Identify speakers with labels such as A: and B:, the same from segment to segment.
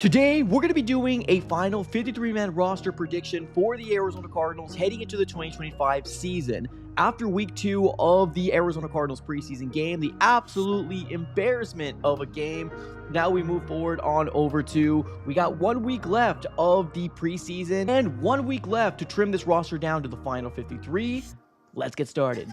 A: Today, we're going to be doing a final 53-man roster prediction for the Arizona Cardinals heading into the 2025 season. After week 2 of the Arizona Cardinals preseason game, the absolutely embarrassment of a game, now we move forward on over to, we got 1 week left of the preseason and 1 week left to trim this roster down to the final 53. Let's get started.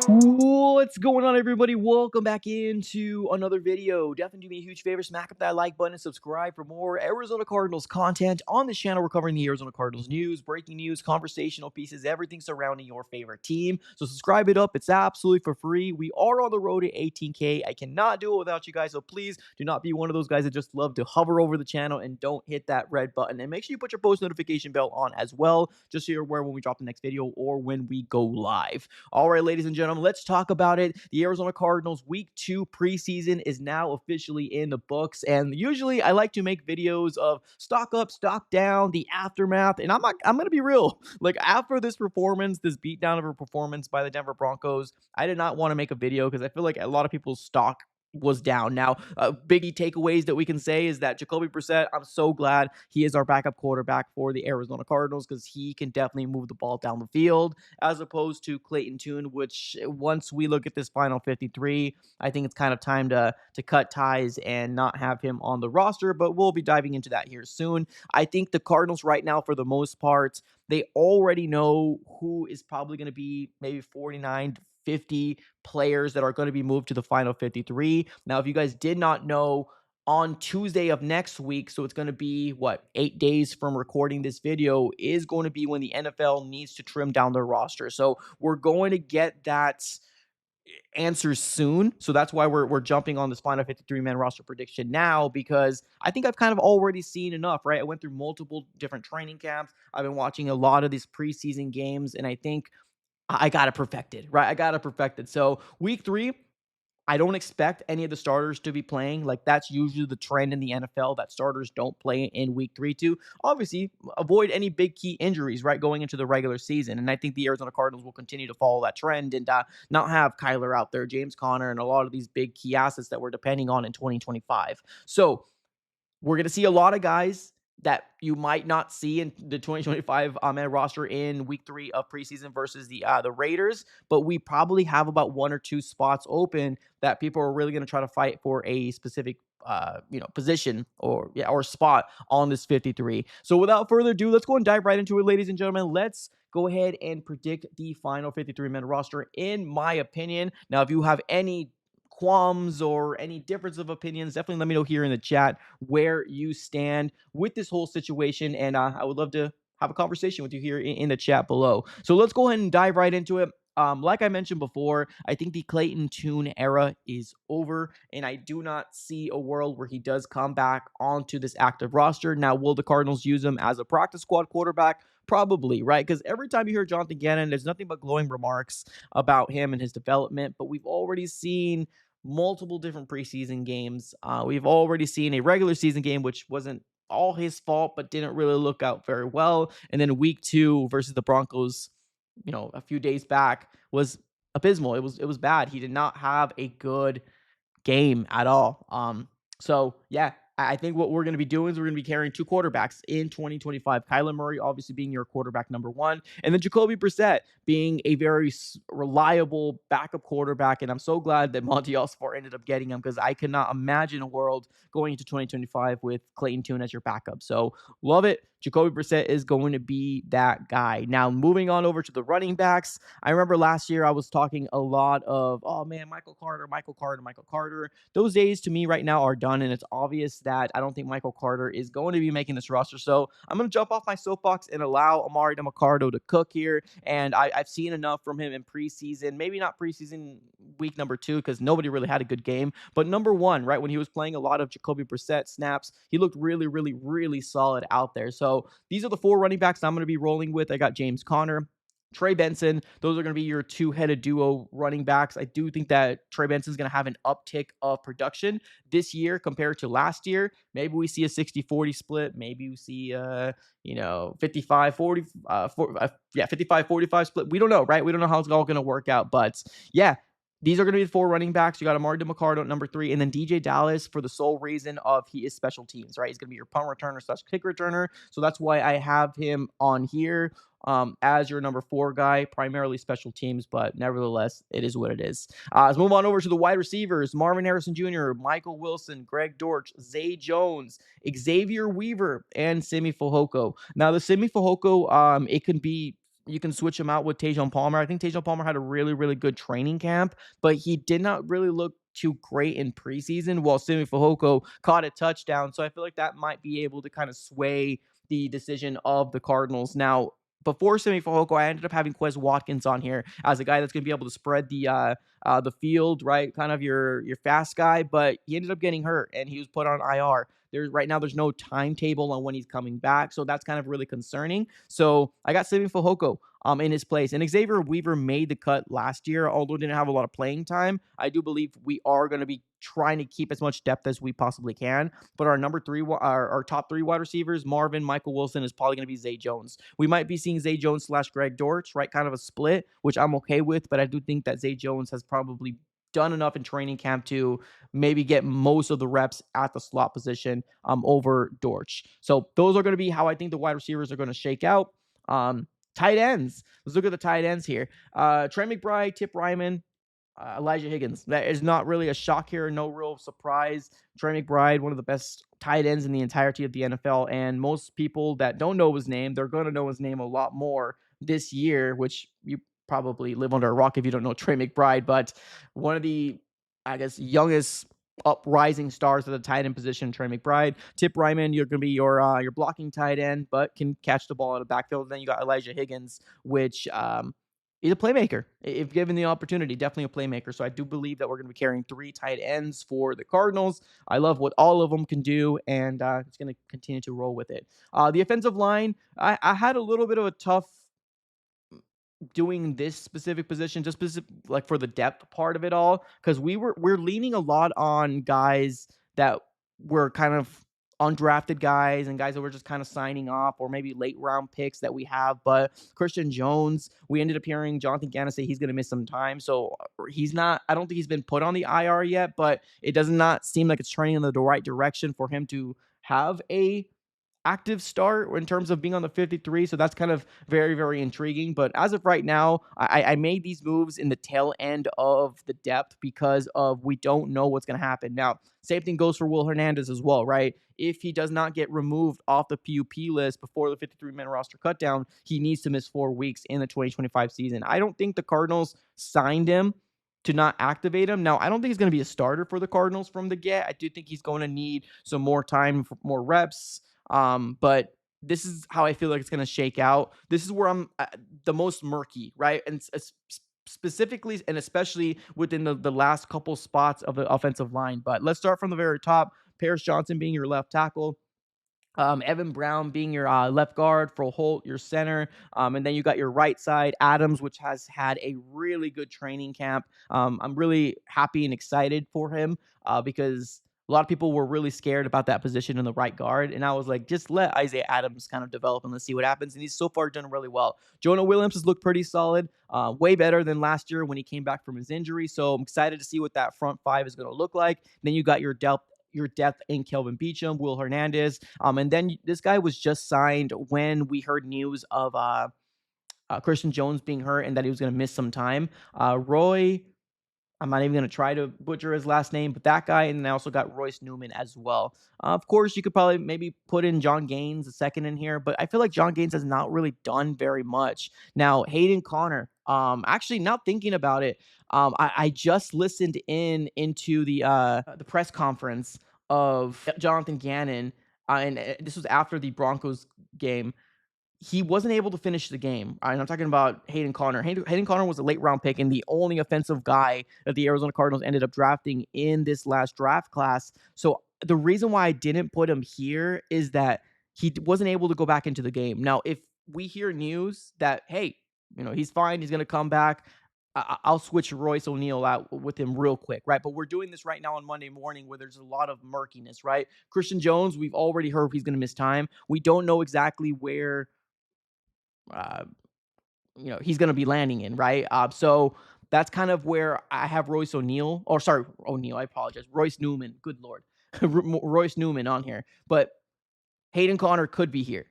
A: What's going on, everybody? Welcome back into another video. Definitely do me a huge favor, smack up that like button and subscribe for more Arizona Cardinals content. On this channel, we're covering the Arizona Cardinals news, breaking news, conversational pieces, everything surrounding your favorite team. So subscribe it up. It's absolutely for free. We are on the road to 18K. I cannot do it without you guys, so please do not be one of those guys that just love to hover over the channel and don't hit that red button. And make sure you put your post notification bell on as well, just so you're aware when we drop the next video or when we go live. All right, ladies and gentlemen, let's talk about it. The Arizona Cardinals week 2 preseason is now officially in the books, and usually I like to make videos of stock up, stock down, the aftermath, and I'm gonna be real. Like, after this performance, this beatdown of a performance by the Denver Broncos, I did not want to make a video because I feel like a lot of people's stock was down. Now, biggie takeaways that we can say is that Jacoby Brissett, I'm so glad he is our backup quarterback for the Arizona Cardinals because he can definitely move the ball down the field as opposed to Clayton Tune, which once we look at this final 53, I think it's kind of time to cut ties and not have him on the roster, but we'll be diving into that here soon. I think the Cardinals right now, for the most part, they already know who is probably going to be maybe 49 to 50 players that are going to be moved to the final 53. Now, if you guys did not know, on Tuesday of next week, so it's going to be, 8 days from recording this video, is going to be when the NFL needs to trim down their roster. So we're going to get that answers soon. So that's why we're jumping on this final 53-man roster prediction now, because I think I've kind of already seen enough, right? I went through multiple different training camps. I've been watching a lot of these preseason games, and I think I got it perfected, right? I got it perfected. So week 3, I don't expect any of the starters to be playing. Like, that's usually the trend in the NFL, that starters don't play in week 3 to obviously avoid any big key injuries, right, going into the regular season. And I think the Arizona Cardinals will continue to follow that trend and not have Kyler out there, James Conner, and a lot of these big key assets that we're depending on in 2025. So we're going to see a lot of guys that you might not see in the 2025 roster in week 3 of preseason versus the Raiders, but we probably have about 1 or 2 spots open that people are really going to try to fight for a specific position or spot on this 53. So without further ado, let's go and dive right into it, ladies and gentlemen. Let's go ahead and predict the final 53-man roster, in my opinion. Now, if you have any qualms or any difference of opinions, definitely let me know here in the chat where you stand with this whole situation, and I would love to have a conversation with you here in the chat below. So let's go ahead and dive right into it. Like I mentioned before, I think the Clayton Tune era is over, and I do not see a world where he does come back onto this active roster. Now, will the Cardinals use him as a practice squad quarterback? Probably, right? Because every time you hear Jonathan Gannon, there's nothing but glowing remarks about him and his development, but we've already seen multiple different preseason games. We've already seen a regular season game, which wasn't all his fault, but didn't really look out very well. And then week 2 versus the Broncos, a few days back, was abysmal. It was bad. He did not have a good game at all. So yeah, I think what we're going to be doing is we're going to be carrying 2 quarterbacks in 2025. Kyler Murray obviously being your quarterback number 1, and then Jacoby Brissett being a very reliable backup quarterback. And I'm so glad that Monty Osfort ended up getting him, because I cannot imagine a world going into 2025 with Clayton Tune as your backup. So love it. Jacoby Brissett is going to be that guy. Now, moving on over to the running backs. I remember last year I was talking a lot of, oh man, Michael Carter. Those days to me right now are done, and it's obvious that I don't think Michael Carter is going to be making this roster. So I'm going to jump off my soapbox and allow Amari DeMarcado to cook here. And I've seen enough from him in preseason, maybe not preseason week number 2, because nobody really had a good game, but number 1, right, when he was playing a lot of Jacoby Brissett snaps, he looked really, really, really solid out there. So these are the 4 running backs I'm going to be rolling with. I got James Conner, Trey Benson. Those are going to be your two-headed duo running backs. I do think that Trey Benson is going to have an uptick of production this year compared to last year. Maybe we see a 60-40 split. Maybe we see 55-40 55-45 split. We don't know, right? We don't know how it's all going to work out, but yeah, these are going to be the four running backs. You got Amari DeMarcado at number 3, and then DJ Dallas for the sole reason of he is special teams, right? He's going to be your punt returner / kick returner. So that's why I have him on here as your number 4 guy, primarily special teams, but nevertheless, it is what it is. Let's move on over to the wide receivers. Marvin Harrison Jr., Michael Wilson, Greg Dortch, Zay Jones, Xavier Weaver, and Simi Fehoko. Now, the Simi Fehoko, it can be you can switch him out with Tajon Palmer. I think Tajon Palmer had a really, really good training camp, but he did not really look too great in preseason, while Simi Fehoko caught a touchdown. So I feel like that might be able to kind of sway the decision of the Cardinals. Now, before Simi Fehoko, I ended up having Quez Watkins on here as a guy that's going to be able to spread the field, right? Kind of your fast guy, but he ended up getting hurt and he was put on IR. Right now, there's no timetable on when he's coming back, so that's kind of really concerning. So I got Simi Fehoko in his place. And Xavier Weaver made the cut last year, although didn't have a lot of playing time. I do believe we are going to be trying to keep as much depth as we possibly can. But our top 3 wide receivers, Marvin, Michael Wilson, is probably going to be Zay Jones. We might be seeing Zay Jones / Greg Dortch, right? Kind of a split, which I'm okay with, but I do think that Zay Jones has probably done enough in training camp to maybe get most of the reps at the slot position over Dortch. So those are going to be how I think the wide receivers are going to shake out. Tight ends. Let's look at the tight ends here. Trey McBride, Tip Ryman, Elijah Higgins. That is not really a shock here. No real surprise. Trey McBride, one of the best tight ends in the entirety of the NFL. And most people that don't know his name, they're going to know his name a lot more this year, which you probably live under a rock if you don't know Trey McBride. But one of the, I guess, youngest uprising stars at the tight end position, Trey McBride. Tip Ryman, you're going to be your blocking tight end, but can catch the ball out of the backfield. Then you got Elijah Higgins, which he's a playmaker. If given the opportunity, definitely a playmaker. So I do believe that we're going to be carrying 3 tight ends for the Cardinals. I love what all of them can do, and it's going to continue to roll with it. The offensive line, I had a little bit of a tough doing this specific position, just like for the depth part of it all, because we're leaning a lot on guys that were kind of undrafted guys and guys that were just kind of signing off, or maybe late round picks that we have. But Christian Jones, we ended up hearing Jonathan Gannon say he's going to miss some time, so he's not. I don't think he's been put on the IR yet, but it does not seem like it's trending in the right direction for him to have a active start in terms of being on the 53. So that's kind of very, very intriguing. But as of right now, I made these moves in the tail end of the depth because of we don't know what's going to happen. Now, same thing goes for Will Hernandez as well, right? If he does not get removed off the PUP list before the 53-man roster cutdown, he needs to miss 4 weeks in the 2025 season. I don't think the Cardinals signed him to not activate him. Now, I don't think he's going to be a starter for the Cardinals from the get. I do think he's going to need some more time for more reps. But this is how I feel like it's going to shake out. This is where I'm the most murky, right? And specifically and especially within the last couple spots of the offensive line. But let's start from the very top. Paris Johnson being your left tackle. Evan Brown being your left guard, for Holt, your center. And then you got your right side, Adams, which has had a really good training camp. I'm really happy and excited for him because a lot of people were really scared about that position in the right guard. And I was like, just let Isaiah Adams kind of develop and let's see what happens. And he's so far done really well. Jonah Williams has looked pretty solid, way better than last year when he came back from his injury. So I'm excited to see what that front 5 is going to look like. Then you got your depth in Kelvin Beachum, Will Hernandez. And then this guy was just signed when we heard news of Christian Jones being hurt and that he was going to miss some time. Roy, I'm not even going to try to butcher his last name, but that guy. And then I also got Royce Newman as well. Of course, you could probably maybe put in John Gaines, a second in here, but I feel like John Gaines has not really done very much. Now, Hayden Connor, actually, now thinking about it, I just listened into the press conference of Jonathan Gannon, and this was after the Broncos game. He wasn't able to finish the game. And I'm talking about Hayden Connor. Hayden Connor was a late round pick and the only offensive guy that the Arizona Cardinals ended up drafting in this last draft class. So the reason why I didn't put him here is that he wasn't able to go back into the game. Now, if we hear news that, hey, he's fine. He's going to come back. I'll switch Royce O'Neal out with him real quick, right? But we're doing this right now on Monday morning where there's a lot of murkiness, right? Christian Jones, we've already heard he's going to miss time. We don't know exactly where uh, he's going to be landing in, right? So that's kind of where I have Royce O'Neal, or sorry, O'Neal, I apologize. Royce Newman, good Lord. Royce Newman on here. But Hayden Connor could be here.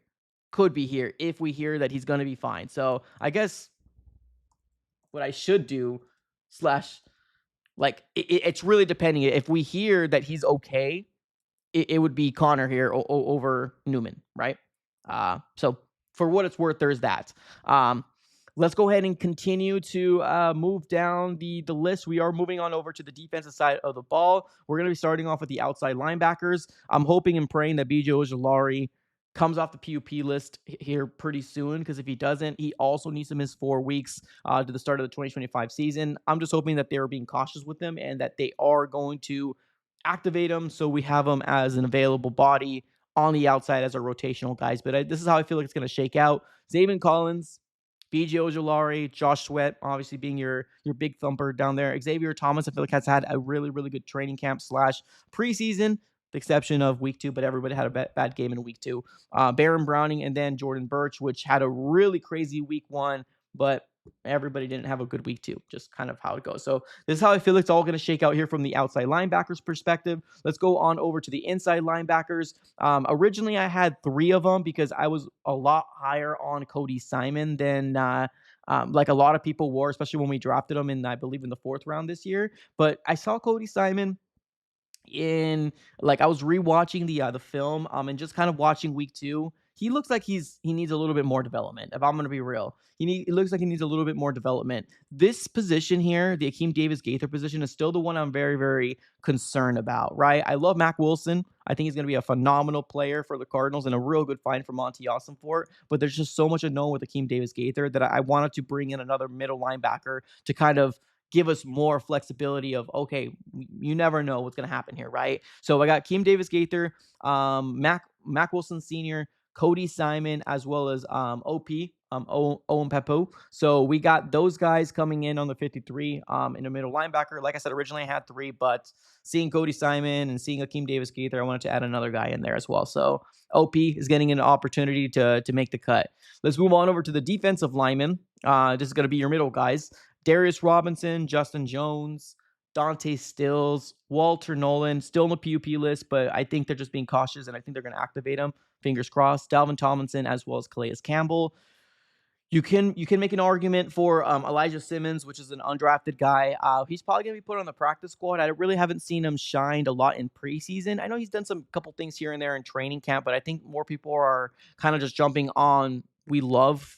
A: Could be here if we hear that he's going to be fine. So I guess what I should do, slash, like, it's really depending. If we hear that he's okay, it would be Connor here over Newman, right? So for what it's worth, there's that. Let's go ahead and continue to move down the list. We are moving on over to the defensive side of the ball. We're going to be starting off with the outside linebackers. I'm hoping and praying that BJ Ojulari comes off the PUP list here pretty soon, because if he doesn't, he also needs to miss 4 weeks to the start of the 2025 season. I'm just hoping that they're being cautious with him and that they are going to activate him so we have him as an available body on the outside as our rotational guys. But this is how I feel like it's going to shake out. Zaven Collins, BJ Ojulari, Josh Sweat, obviously being your big thumper down there. Xavier Thomas, I feel like has had a really, really good training camp / preseason, the exception of week 2, but everybody had a bad game in week 2. Baron Browning and then Jordan Birch, which had a really crazy week 1, but everybody didn't have a good week 2, just kind of how it goes. So this is how I feel it's all going to shake out here from the outside linebackers perspective. Let's go on over to the inside linebackers. Originally, I had 3 of them because I was a lot higher on Cody Simon than like a lot of people were, especially when we drafted him in, I believe, in the 4th round this year. But I saw Cody Simon I was rewatching the film and just kind of watching week 2. He looks like he needs a little bit more development. If I'm going to be real, it looks like he needs a little bit more development. This position here, the Akeem Davis Gaither position, is still the one I'm very, very concerned about, right? I love Mac Wilson. I think he's going to be a phenomenal player for the Cardinals and a real good find for Monty Ossenfort. But there's just so much unknown with Akeem Davis Gaither that I wanted to bring in another middle linebacker to kind of give us more flexibility of, okay, you never know what's going to happen here, right? So I got Keem Davis Gaither, Mac Wilson Sr., Cody Simon, as well as OP, Owen Pepo. So we got those guys coming in on the 53 in the middle linebacker. Like I said, originally I had 3, but seeing Cody Simon and seeing Akeem Davis Gaither, I wanted to add another guy in there as well. So OP is getting an opportunity to make the cut. Let's move on over to the defensive linemen. This is going to be your middle guys. Darius Robinson, Justin Jones, Dante Stills, Walter Nolan, still in the PUP list, but I think they're just being cautious, and I think they're going to activate him. Fingers crossed. Dalvin Tomlinson, as well as Calais Campbell. You can make an argument for Elijah Simmons, which is an undrafted guy. He's probably going to be put on the practice squad. I really haven't seen him shined a lot in preseason. I know he's done some couple things here and there in training camp, but I think more people are kind of just jumping on. We love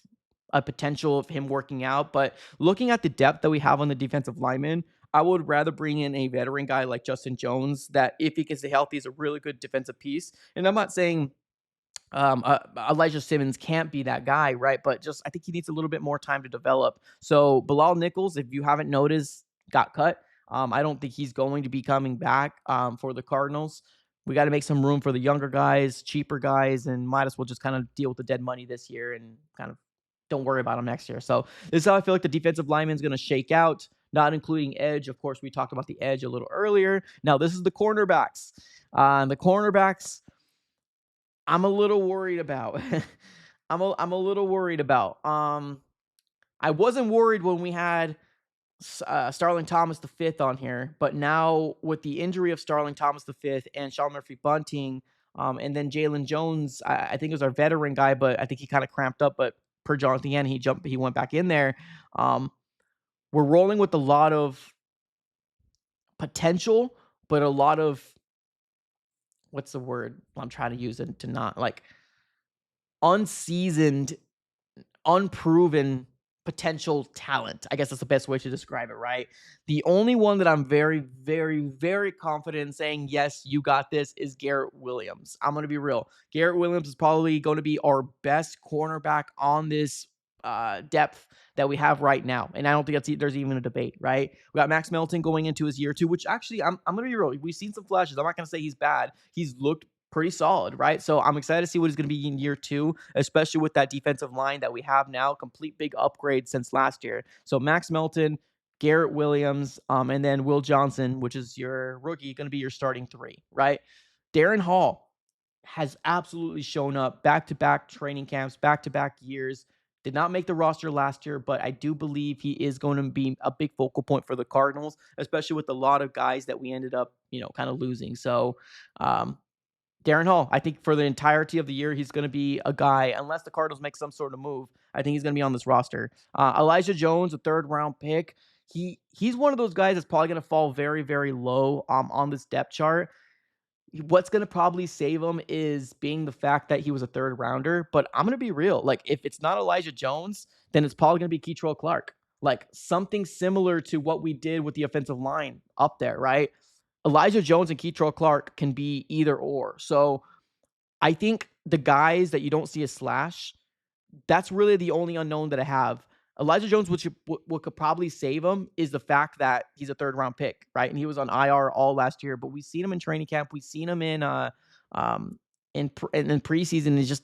A: a potential of him working out, but looking at the depth that we have on the defensive linemen, I would rather bring in a veteran guy like Justin Jones that, if he can stay healthy, is a really good defensive piece. And I'm not saying Elijah Simmons can't be that guy, right? But just I think he needs a little bit more time to develop. So Bilal Nichols, if you haven't noticed, got cut. I don't think he's going to be coming back for the Cardinals. We got to make some room for the younger guys, cheaper guys, and might as well just kind of deal with the dead money this year and kind of don't worry about them next year. So this is how I feel like the defensive lineman is going to shake out, not including edge. Of course, we talked about the edge a little earlier. Now this is the cornerbacks. The cornerbacks, I'm a little worried about. I'm a little worried about. I wasn't worried when we had Starling Thomas the fifth on here, but now with the injury of Starling Thomas the fifth and Sean Murphy Bunting, and then Jalen Jones, I think it was our veteran guy, but I think he kind of cramped up. But per Jonathan Yan, he went back in there. We're rolling with a lot of potential, but a lot of, what's the word I'm trying to use it to not like, unseasoned, unproven potential talent. I guess that's the best way to describe it, right? The only one that I'm very, very, very confident in saying, yes, you got this, is Garrett Williams. I'm going to be real. Garrett Williams is probably going to be our best cornerback on this depth that we have right now. And I don't think there's even a debate, right? We got Max Melton going into his year 2, which actually, I'm going to be real. We've seen some flashes. I'm not going to say he's bad. He's looked pretty solid, right? So I'm excited to see what he's going to be in year 2, especially with that defensive line that we have now. Complete big upgrade since last year. So Max Melton, Garrett Williams, and then Will Johnson, which is your rookie, going to be your starting 3, right? Darren Hall has absolutely shown up back-to-back training camps, back-to-back years. Did not make the roster last year, but I do believe he is going to be a big focal point for the Cardinals, especially with a lot of guys that we ended up, kind of losing. So, Darren Hall, I think for the entirety of the year, he's going to be a guy, unless the Cardinals make some sort of move, I think he's going to be on this roster. Elijah Jones, a third-round pick. He's one of those guys that's probably going to fall very, very low on this depth chart. What's going to probably save him is being the fact that he was a third rounder. But I'm going to be real. Like, if it's not Elijah Jones, then it's probably going to be Keitrell Clark. Like, something similar to what we did with the offensive line up there, right? Elijah Jones and Keitrell Clark can be either or. So I think the guys that you don't see a slash, that's really the only unknown that I have. Elijah Jones, which what could probably save him, is the fact that he's a third-round pick, right? And he was on IR all last year, but we've seen him in training camp. We've seen him in preseason.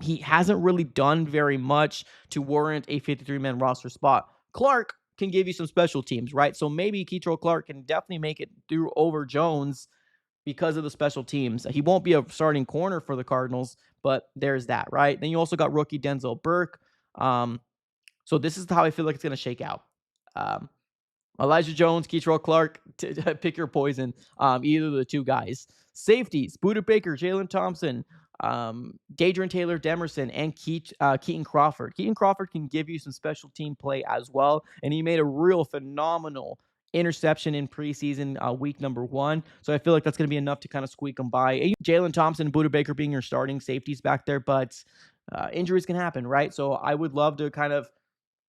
A: He hasn't really done very much to warrant a 53-man roster spot. Clark can give you some special teams, right? So maybe Keitrell Clark can definitely make it through over Jones because of the special teams. He won't be a starting corner for the Cardinals, but there's that, right? Then you also got rookie Denzel Burke. So this is how I feel like it's going to shake out. Elijah Jones, Keitrell Clark, pick your poison. Either of the two guys. Safeties, Budda Baker, Jalen Thompson, Dadrian Taylor Demerson, and Keaton Crawford. Keaton Crawford can give you some special team play as well, and he made a real phenomenal interception in preseason week number 1. So I feel like that's going to be enough to kind of squeak them by. Jalen Thompson and Budda Baker being your starting safeties back there, but injuries can happen, right? So I would love to kind of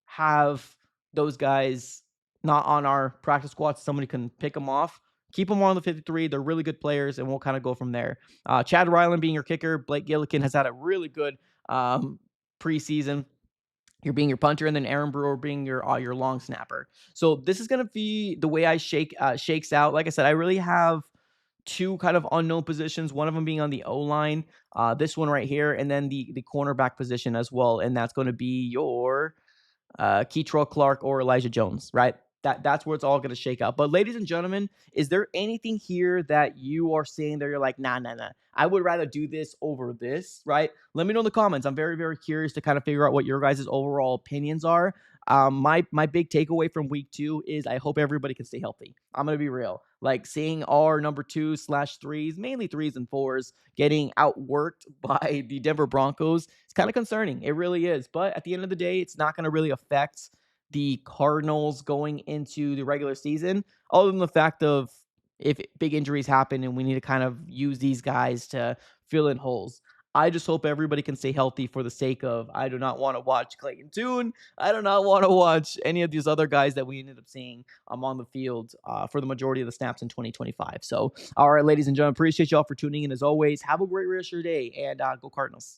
A: have those guys not on our practice squad. Somebody can pick them off, keep them on the 53. They're really good players, and we'll kind of go from there. Chad Ryland being your kicker. Blake Gillikin has had a really good preseason. You're being your punter, and then Aaron Brewer being your long snapper. So this is going to be the way I shakes out. Like I said, I really have 2 kind of unknown positions, one of them being on the O-line, this one right here, and then the cornerback position as well, and that's going to be your Keitrell Clark or Elijah Jones, right? That's where it's all going to shake out. But ladies and gentlemen, is there anything here that you are saying that you're like, nah, I would rather do this over this, right? Let me know in the comments. I'm very, very curious to kind of figure out what your guys' overall opinions are. My big takeaway from week 2 is I hope everybody can stay healthy. I'm going to be real. Like, seeing our number 2/3s, mainly 3s and 4s, getting outworked by the Denver Broncos, it's kind of concerning. It really is. But at the end of the day, it's not going to really affect the Cardinals going into the regular season, other than the fact of if big injuries happen and we need to kind of use these guys to fill in holes. I just hope everybody can stay healthy for the sake of, I do not want to watch Clayton Tune. I do not want to watch any of these other guys that we ended up seeing on the field for the majority of the snaps in 2025. So, all right, ladies and gentlemen, appreciate y'all for tuning in as always. Have a great rest of your day, and go Cardinals.